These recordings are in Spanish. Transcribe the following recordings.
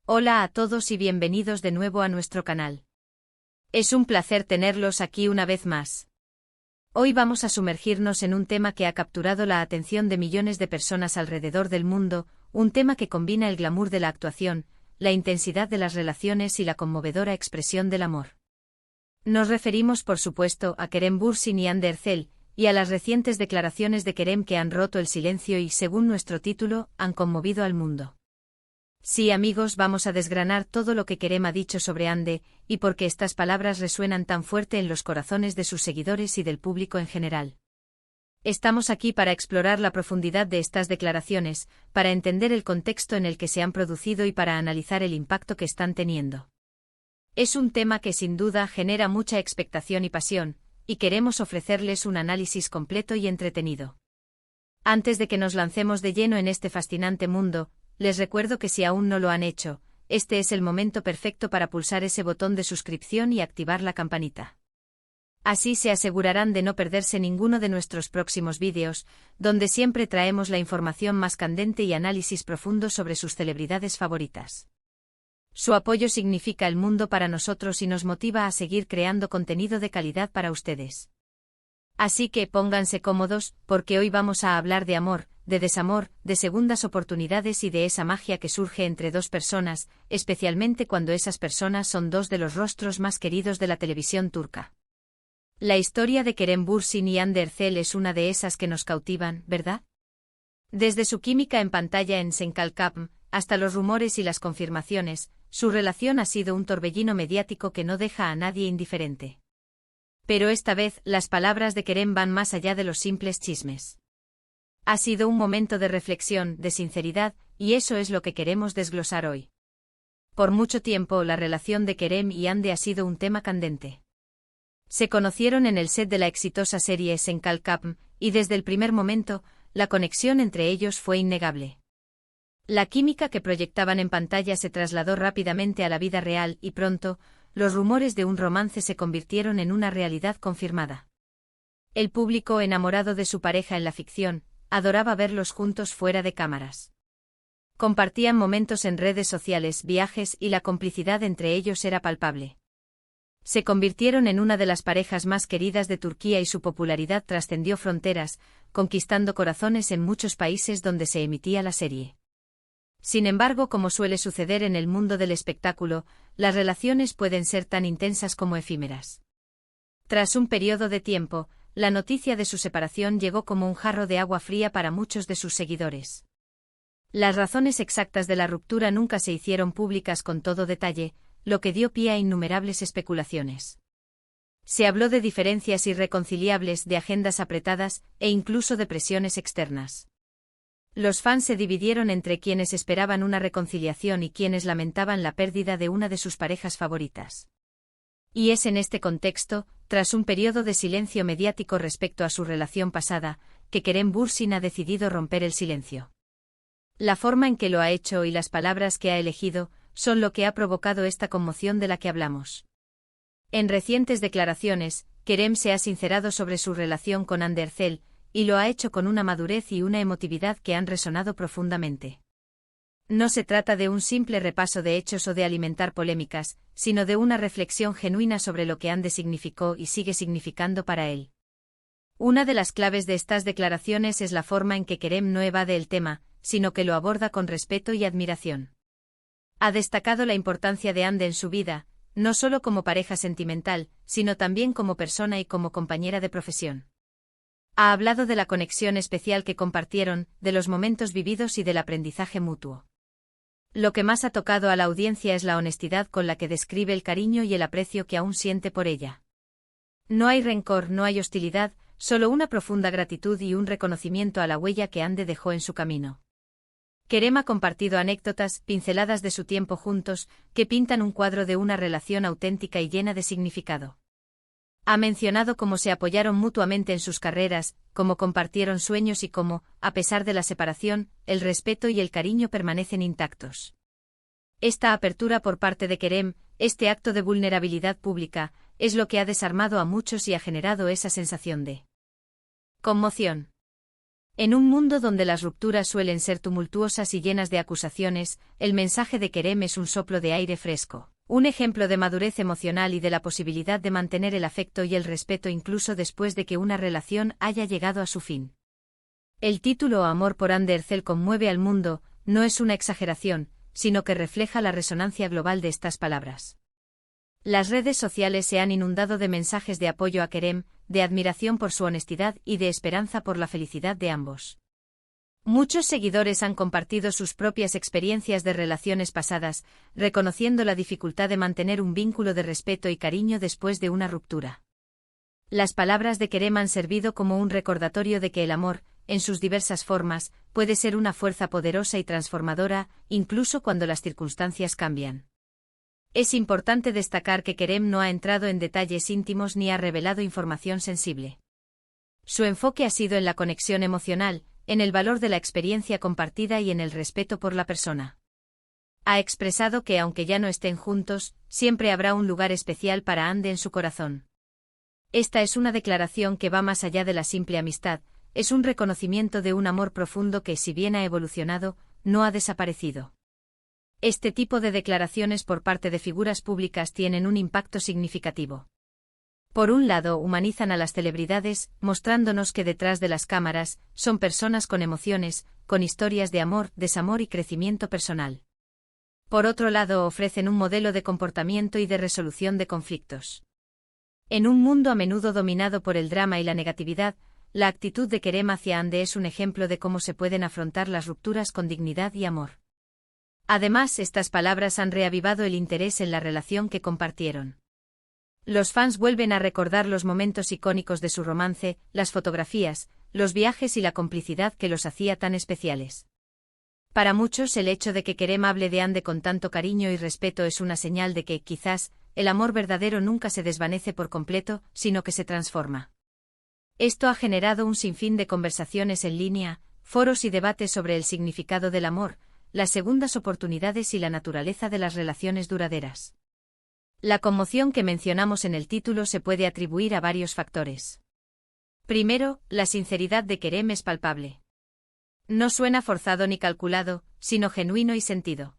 Hola a todos y bienvenidos de nuevo a nuestro canal. Es un placer tenerlos aquí una vez más. Hoy vamos a sumergirnos en un tema que ha capturado la atención de millones de personas alrededor del mundo, un tema que combina el glamour de la actuación, la intensidad de las relaciones y la conmovedora expresión del amor. Nos referimos por supuesto a Kerem Bürsin y Hande Erçel, y a las recientes declaraciones de Kerem que han roto el silencio y, según nuestro título, han conmovido al mundo. Sí, amigos, vamos a desgranar todo lo que Kerem ha dicho sobre Hande, y por qué estas palabras resuenan tan fuerte en los corazones de sus seguidores y del público en general. Estamos aquí para explorar la profundidad de estas declaraciones, para entender el contexto en el que se han producido y para analizar el impacto que están teniendo. Es un tema que sin duda genera mucha expectación y pasión, y queremos ofrecerles un análisis completo y entretenido. Antes de que nos lancemos de lleno en este fascinante mundo, les recuerdo que si aún no lo han hecho, este es el momento perfecto para pulsar ese botón de suscripción y activar la campanita. Así se asegurarán de no perderse ninguno de nuestros próximos vídeos, donde siempre traemos la información más candente y análisis profundo sobre sus celebridades favoritas. Su apoyo significa el mundo para nosotros y nos motiva a seguir creando contenido de calidad para ustedes. Así que pónganse cómodos, porque hoy vamos a hablar de amor, de desamor, de segundas oportunidades y de esa magia que surge entre dos personas, especialmente cuando esas personas son dos de los rostros más queridos de la televisión turca. La historia de Kerem Bürsin y Hande Erçel es una de esas que nos cautivan, ¿verdad? Desde su química en pantalla en Senkalkapm, hasta los rumores y las confirmaciones, su relación ha sido un torbellino mediático que no deja a nadie indiferente. Pero esta vez, las palabras de Kerem van más allá de los simples chismes. Ha sido un momento de reflexión, de sinceridad, y eso es lo que queremos desglosar hoy. Por mucho tiempo, la relación de Kerem y Hande ha sido un tema candente. Se conocieron en el set de la exitosa serie Senkalkapm, y desde el primer momento, la conexión entre ellos fue innegable. La química que proyectaban en pantalla se trasladó rápidamente a la vida real y pronto, los rumores de un romance se convirtieron en una realidad confirmada. El público, enamorado de su pareja en la ficción, adoraba verlos juntos fuera de cámaras. Compartían momentos en redes sociales, viajes y la complicidad entre ellos era palpable. Se convirtieron en una de las parejas más queridas de Turquía y su popularidad trascendió fronteras, conquistando corazones en muchos países donde se emitía la serie. Sin embargo, como suele suceder en el mundo del espectáculo, las relaciones pueden ser tan intensas como efímeras. Tras un periodo de tiempo, la noticia de su separación llegó como un jarro de agua fría para muchos de sus seguidores. Las razones exactas de la ruptura nunca se hicieron públicas con todo detalle, lo que dio pie a innumerables especulaciones. Se habló de diferencias irreconciliables, de agendas apretadas, e incluso de presiones externas. Los fans se dividieron entre quienes esperaban una reconciliación y quienes lamentaban la pérdida de una de sus parejas favoritas. Y es en este contexto, tras un periodo de silencio mediático respecto a su relación pasada, que Kerem Bürsin ha decidido romper el silencio. La forma en que lo ha hecho y las palabras que ha elegido son lo que ha provocado esta conmoción de la que hablamos. En recientes declaraciones, Kerem se ha sincerado sobre su relación con Hande Erçel, y lo ha hecho con una madurez y una emotividad que han resonado profundamente. No se trata de un simple repaso de hechos o de alimentar polémicas, sino de una reflexión genuina sobre lo que Hande significó y sigue significando para él. Una de las claves de estas declaraciones es la forma en que Kerem no evade el tema, sino que lo aborda con respeto y admiración. Ha destacado la importancia de Hande en su vida, no solo como pareja sentimental, sino también como persona y como compañera de profesión. Ha hablado de la conexión especial que compartieron, de los momentos vividos y del aprendizaje mutuo. Lo que más ha tocado a la audiencia es la honestidad con la que describe el cariño y el aprecio que aún siente por ella. No hay rencor, no hay hostilidad, solo una profunda gratitud y un reconocimiento a la huella que Hande dejó en su camino. Kerem ha compartido anécdotas, pinceladas de su tiempo juntos, que pintan un cuadro de una relación auténtica y llena de significado. Ha mencionado cómo se apoyaron mutuamente en sus carreras, cómo compartieron sueños y cómo, a pesar de la separación, el respeto y el cariño permanecen intactos. Esta apertura por parte de Kerem, este acto de vulnerabilidad pública, es lo que ha desarmado a muchos y ha generado esa sensación de conmoción. En un mundo donde las rupturas suelen ser tumultuosas y llenas de acusaciones, el mensaje de Kerem es un soplo de aire fresco, un ejemplo de madurez emocional y de la posibilidad de mantener el afecto y el respeto incluso después de que una relación haya llegado a su fin. El título Amor por Hande Erçel conmueve al mundo, no es una exageración, sino que refleja la resonancia global de estas palabras. Las redes sociales se han inundado de mensajes de apoyo a Kerem, de admiración por su honestidad y de esperanza por la felicidad de ambos. Muchos seguidores han compartido sus propias experiencias de relaciones pasadas, reconociendo la dificultad de mantener un vínculo de respeto y cariño después de una ruptura. Las palabras de Kerem han servido como un recordatorio de que el amor, en sus diversas formas, puede ser una fuerza poderosa y transformadora, incluso cuando las circunstancias cambian. Es importante destacar que Kerem no ha entrado en detalles íntimos ni ha revelado información sensible. Su enfoque ha sido en la conexión emocional, en el valor de la experiencia compartida y en el respeto por la persona. Ha expresado que aunque ya no estén juntos, siempre habrá un lugar especial para Hande en su corazón. Esta es una declaración que va más allá de la simple amistad, es un reconocimiento de un amor profundo que, si bien ha evolucionado, no ha desaparecido. Este tipo de declaraciones por parte de figuras públicas tienen un impacto significativo. Por un lado, humanizan a las celebridades, mostrándonos que detrás de las cámaras, son personas con emociones, con historias de amor, desamor y crecimiento personal. Por otro lado, ofrecen un modelo de comportamiento y de resolución de conflictos. En un mundo a menudo dominado por el drama y la negatividad, la actitud de Kerem hacia Hande es un ejemplo de cómo se pueden afrontar las rupturas con dignidad y amor. Además, estas palabras han reavivado el interés en la relación que compartieron. Los fans vuelven a recordar los momentos icónicos de su romance, las fotografías, los viajes y la complicidad que los hacía tan especiales. Para muchos, el hecho de que Kerem hable de Hande con tanto cariño y respeto es una señal de que, quizás, el amor verdadero nunca se desvanece por completo, sino que se transforma. Esto ha generado un sinfín de conversaciones en línea, foros y debates sobre el significado del amor, las segundas oportunidades y la naturaleza de las relaciones duraderas. La conmoción que mencionamos en el título se puede atribuir a varios factores. Primero, la sinceridad de Kerem es palpable. No suena forzado ni calculado, sino genuino y sentido.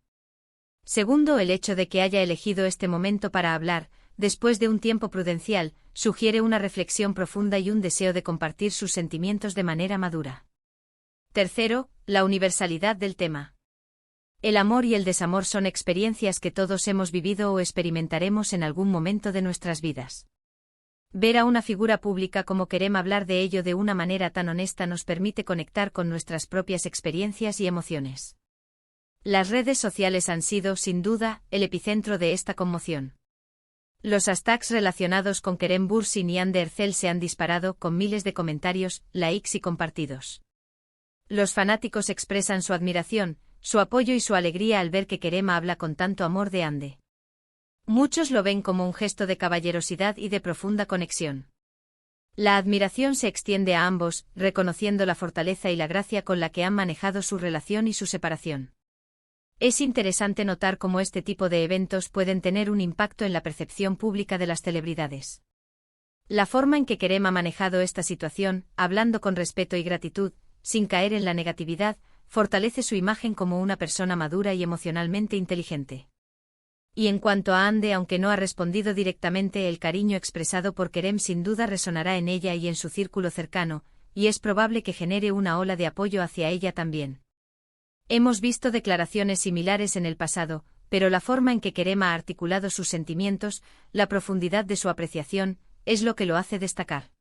Segundo, el hecho de que haya elegido este momento para hablar, después de un tiempo prudencial, sugiere una reflexión profunda y un deseo de compartir sus sentimientos de manera madura. Tercero, la universalidad del tema. El amor y el desamor son experiencias que todos hemos vivido o experimentaremos en algún momento de nuestras vidas. Ver a una figura pública como Kerem hablar de ello de una manera tan honesta nos permite conectar con nuestras propias experiencias y emociones. Las redes sociales han sido, sin duda, el epicentro de esta conmoción. Los hashtags relacionados con Kerem Bürsin y Hande Erçel se han disparado con miles de comentarios, likes y compartidos. Los fanáticos expresan su admiración, su apoyo y su alegría al ver que Kerem habla con tanto amor de Hande. Muchos lo ven como un gesto de caballerosidad y de profunda conexión. La admiración se extiende a ambos, reconociendo la fortaleza y la gracia con la que han manejado su relación y su separación. Es interesante notar cómo este tipo de eventos pueden tener un impacto en la percepción pública de las celebridades. La forma en que Kerem ha manejado esta situación, hablando con respeto y gratitud, sin caer en la negatividad, fortalece su imagen como una persona madura y emocionalmente inteligente. Y en cuanto a Hande, aunque no ha respondido directamente, el cariño expresado por Kerem sin duda resonará en ella y en su círculo cercano, y es probable que genere una ola de apoyo hacia ella también. Hemos visto declaraciones similares en el pasado, pero la forma en que Kerem ha articulado sus sentimientos, la profundidad de su apreciación, es lo que lo hace destacar.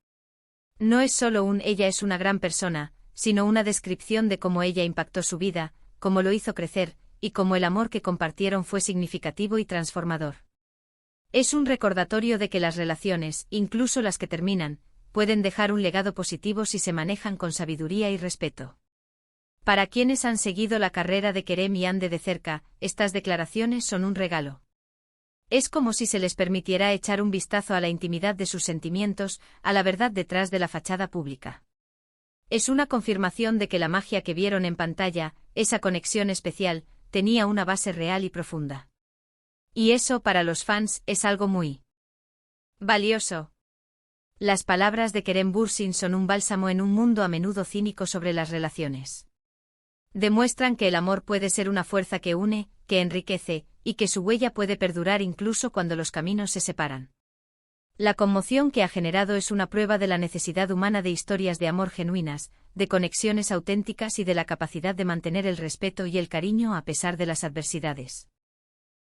No es solo un "ella es una gran persona", sino una descripción de cómo ella impactó su vida, cómo lo hizo crecer, y cómo el amor que compartieron fue significativo y transformador. Es un recordatorio de que las relaciones, incluso las que terminan, pueden dejar un legado positivo si se manejan con sabiduría y respeto. Para quienes han seguido la carrera de Kerem y Hande de cerca, estas declaraciones son un regalo. Es como si se les permitiera echar un vistazo a la intimidad de sus sentimientos, a la verdad detrás de la fachada pública. Es una confirmación de que la magia que vieron en pantalla, esa conexión especial, tenía una base real y profunda. Y eso para los fans es algo muy valioso. Las palabras de Kerem Bürsin son un bálsamo en un mundo a menudo cínico sobre las relaciones. Demuestran que el amor puede ser una fuerza que une, que enriquece, y que su huella puede perdurar incluso cuando los caminos se separan. La conmoción que ha generado es una prueba de la necesidad humana de historias de amor genuinas, de conexiones auténticas y de la capacidad de mantener el respeto y el cariño a pesar de las adversidades.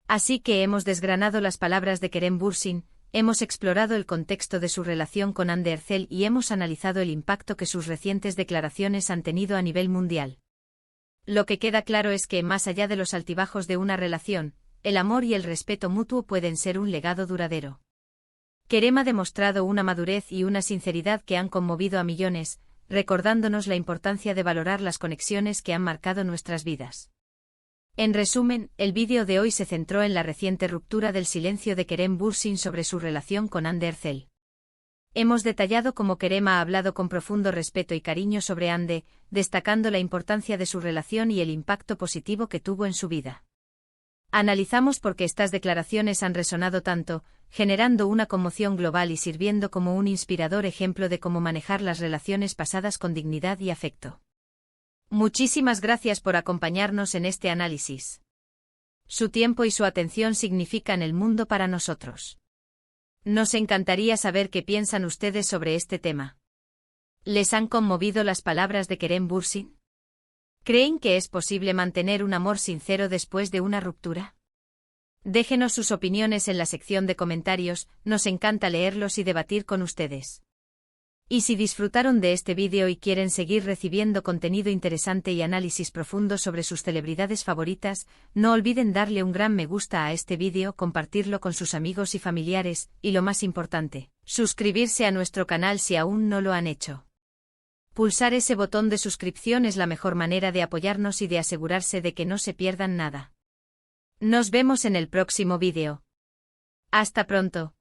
Así que hemos desgranado las palabras de Kerem Bürsin, hemos explorado el contexto de su relación con Hande Erçel y hemos analizado el impacto que sus recientes declaraciones han tenido a nivel mundial. Lo que queda claro es que, más allá de los altibajos de una relación, el amor y el respeto mutuo pueden ser un legado duradero. Kerem ha demostrado una madurez y una sinceridad que han conmovido a millones, recordándonos la importancia de valorar las conexiones que han marcado nuestras vidas. En resumen, el vídeo de hoy se centró en la reciente ruptura del silencio de Kerem Bürsin sobre su relación con Hande Erçel. Hemos detallado cómo Kerem ha hablado con profundo respeto y cariño sobre Hande, destacando la importancia de su relación y el impacto positivo que tuvo en su vida. Analizamos por qué estas declaraciones han resonado tanto, generando una conmoción global y sirviendo como un inspirador ejemplo de cómo manejar las relaciones pasadas con dignidad y afecto. Muchísimas gracias por acompañarnos en este análisis. Su tiempo y su atención significan el mundo para nosotros. Nos encantaría saber qué piensan ustedes sobre este tema. ¿Les han conmovido las palabras de Kerem Bürsin? ¿Creen que es posible mantener un amor sincero después de una ruptura? Déjenos sus opiniones en la sección de comentarios, nos encanta leerlos y debatir con ustedes. Y si disfrutaron de este vídeo y quieren seguir recibiendo contenido interesante y análisis profundo sobre sus celebridades favoritas, no olviden darle un gran me gusta a este vídeo, compartirlo con sus amigos y familiares, y lo más importante, suscribirse a nuestro canal si aún no lo han hecho. Pulsar ese botón de suscripción es la mejor manera de apoyarnos y de asegurarse de que no se pierdan nada. Nos vemos en el próximo vídeo. Hasta pronto.